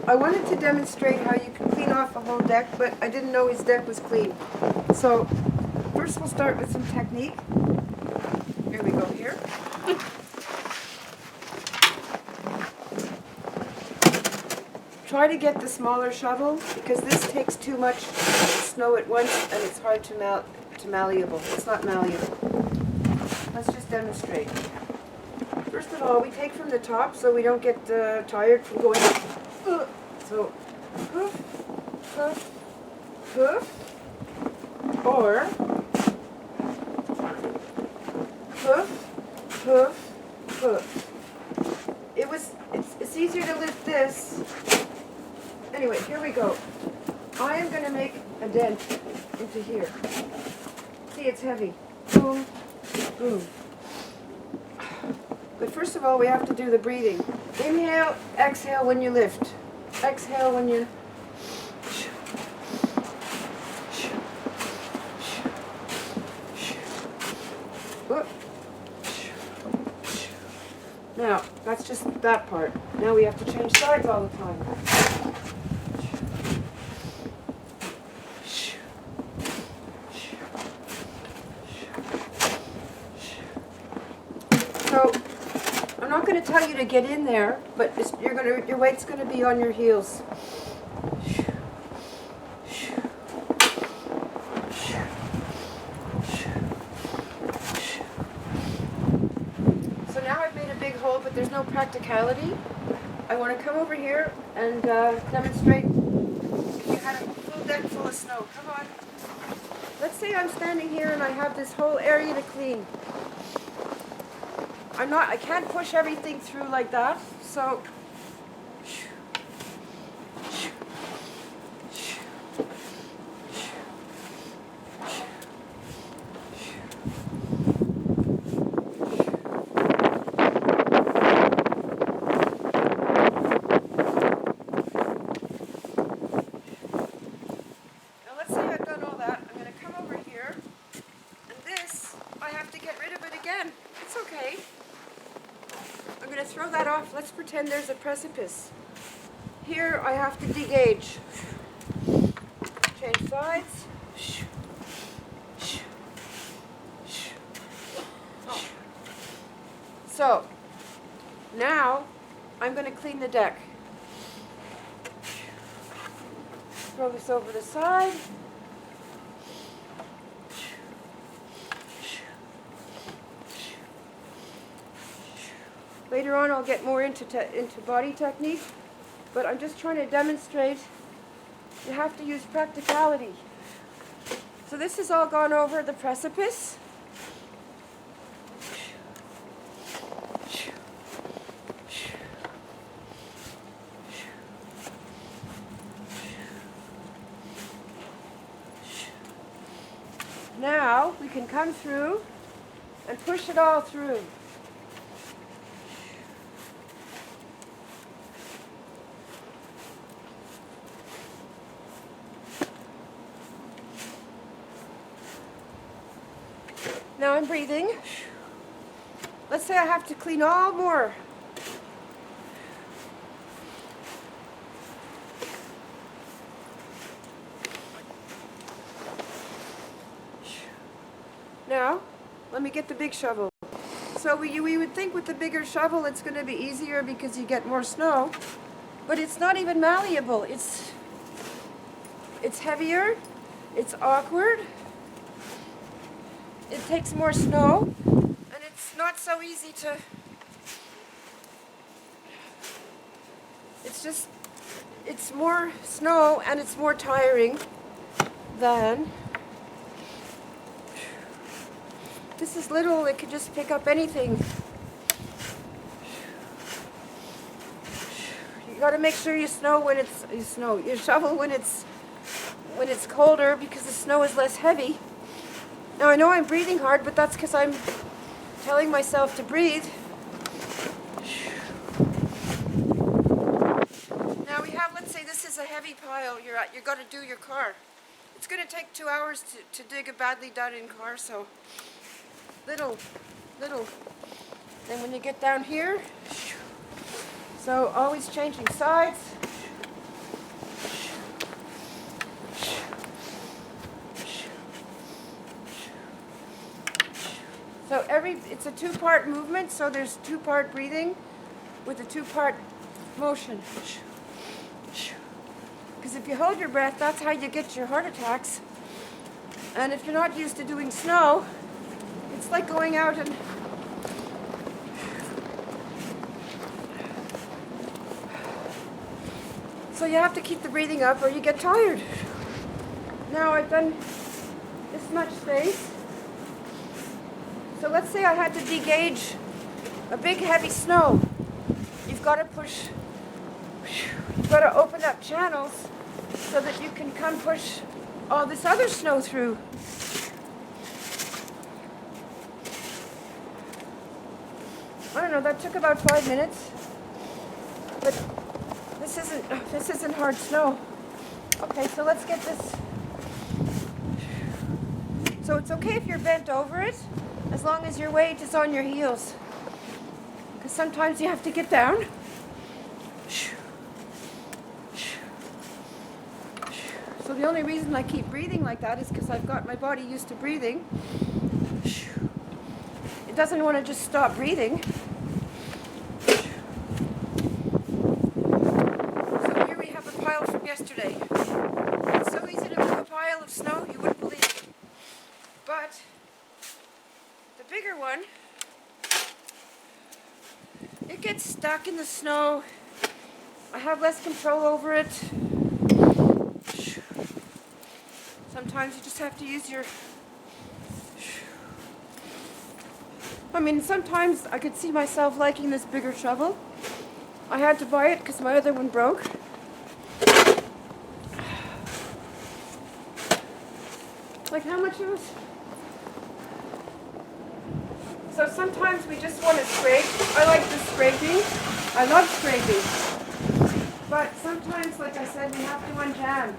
I wanted to demonstrate how you can clean off a whole deck, but I didn't know his deck was clean. So first we'll start with some technique. Here we go here. Try to get the smaller shovel because this takes too much snow at once and it's hard to malleable. It's not malleable. Let's just demonstrate. First of all, we take from the top so we don't get tired from going. So, hoof, hoof, hoof, or hoof, hoof, hoof. It's easier to lift this. Anyway, here we go. I am going to make a dent into here. See, it's heavy. Boom, boom. But first of all, we have to do the breathing. Inhale, exhale when you lift. Exhale when you... Now, that's just that part. Now we have to change sides all the time. So, I'm not going to tell you to get in there, but your weight's going to be on your heels. So now I've made a big hole, but there's no practicality. I want to come over here and demonstrate if you had a full deck full of snow. Come on. Let's say I'm standing here and I have this whole area to clean. I can't push everything through like that, so now let's say I've done all that. I'm going to come over here, and this, I have to get rid of it again. It's okay. I'm going to throw that off. Let's pretend there's a precipice. Here I have to de-gauge. Change sides. So, now I'm going to clean the deck. Throw this over the side. Later on I'll get more into body technique, but I'm just trying to demonstrate you have to use practicality. So this has all gone over the precipice. Now we can come through and push it all through. Now I'm breathing. Let's say I have to clean all more. Now, let me get the big shovel. So we would think with the bigger shovel it's going to be easier because you get more snow, but it's not even malleable. It's heavier, it's awkward. It takes more snow, and it's not so easy to... It's more snow, and it's more tiring than... This is little, it could just pick up anything. You gotta make sure you shovel when it's colder because the snow is less heavy. Now I know I'm breathing hard, but that's because I'm telling myself to breathe. Now we have, let's say this is a heavy pile you've got to do your car. It's going to take 2 hours to dig a badly done-in car, so little. Then when you get down here, so always changing sides. So it's a two-part movement, so there's two-part breathing with a two-part motion. Because if you hold your breath, that's how you get your heart attacks. And if you're not used to doing snow, it's like going out and so you have to keep the breathing up or you get tired. Now I've done this much space. So let's say I had to degauge a big heavy snow. You've got to push, you've got to open up channels so that you can come push all this other snow through. I don't know, that took about 5 minutes. But this isn't hard snow. Okay, so let's get this. So it's okay if you're bent over it, as long as your weight is on your heels. Because sometimes you have to get down. So the only reason I keep breathing like that is because I've got my body used to breathing. It doesn't want to just stop breathing. So here we have a pile from yesterday. It's so easy to move a pile of snow, you wouldn't believe it. But the bigger one, it gets stuck in the snow. I have less control over it. Sometimes you just have to use your... I mean, sometimes I could see myself liking this bigger shovel. I had to buy it because my other one broke. Like how much it was? So sometimes we just want to scrape. I like the scraping. I love scraping. But sometimes, like I said, we have to unjam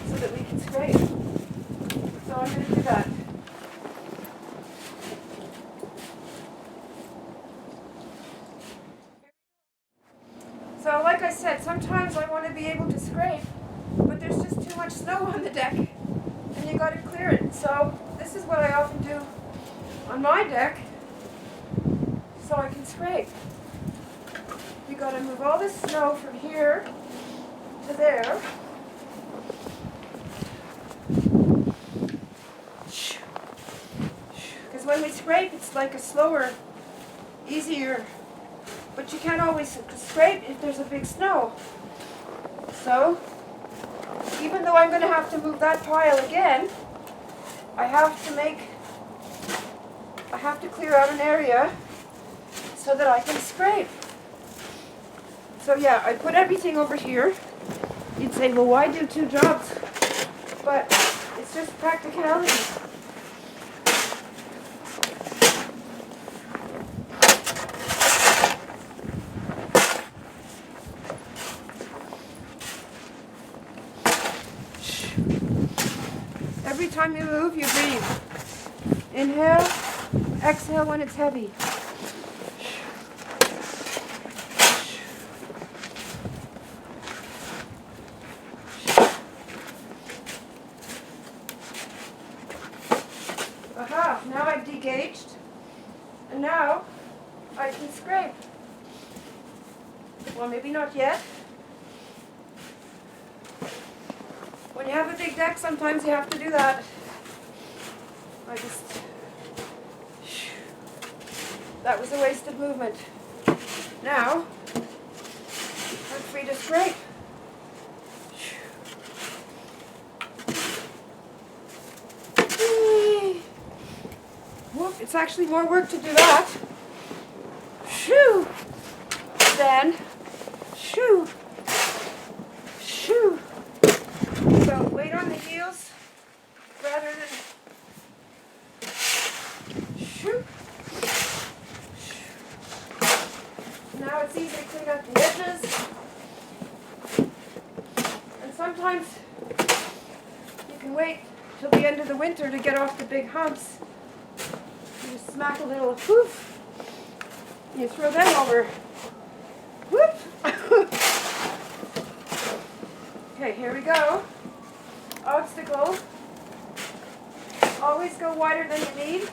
so that we can scrape. So I'm going to do that. So like I said, sometimes I want to be able to scrape, but there's just too much snow on the deck, and you got to clear it. So this is what I often do on my deck, so I can scrape. You got to move all this snow from here to there. Because when we scrape, it's like a slower, easier, but you can't always scrape if there's a big snow. So, even though I'm going to have to move that pile again, I have to clear out an area so that I can scrape. So yeah, I put everything over here. You'd say, well, why do two jobs? But it's just practicality. Every time you move, you breathe. Inhale, exhale when it's heavy. Aha, now I've degaged, and now I can scrape. Well, maybe not yet. When you have a big deck, sometimes you have to do that. That was a wasted movement. Now, I'm free to scrape. Whoop, it's actually more work to do that. Shoo! Then, shoo! Shoo! So weight on the heels rather than shoo. Now it's easy to clean up the edges. And sometimes you can wait till the end of the winter to get off the big humps. You just smack a little poof. You throw them over. Whoop! Okay, here we go. Obstacle. Always go wider than you need.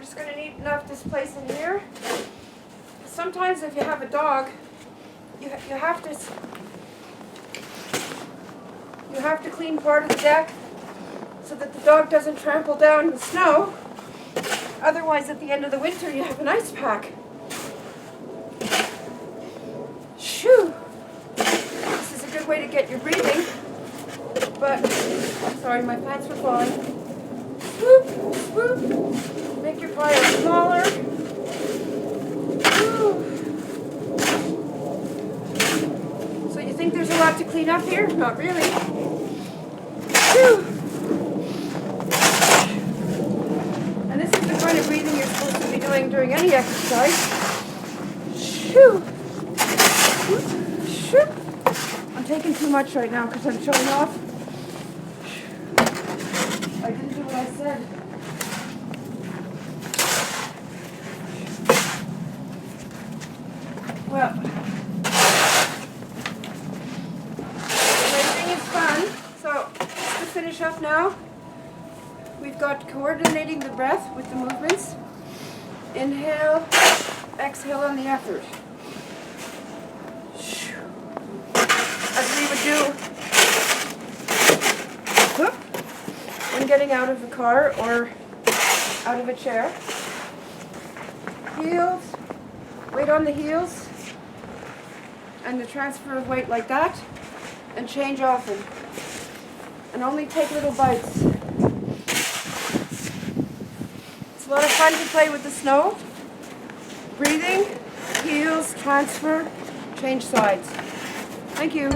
just going to neaten enough this place in here. Sometimes if you have a dog, you have to clean part of the deck so that the dog doesn't trample down the snow. Otherwise, at the end of the winter, you have an ice pack. Shoo! This is a good way to get your breathing. But, sorry, my pants were falling. Swoop, swoop. Make your fire smaller. Woo. So you think there's a lot to clean up here? Not really. Whew. And this is the kind of breathing you're supposed to be doing during any exercise. Shoo. Shoo. I'm taking too much right now because I'm showing off. I didn't do what I said. Well, everything is fun. So, just to finish up now, we've got coordinating the breath with the movements. Inhale, exhale on the effort. As we would do when getting out of the car or out of a chair. Heels, weight on the heels, and the transfer of weight like that, and change often. And only take little bites. It's a lot of fun to play with the snow. Breathing, heels, transfer, change sides. Thank you.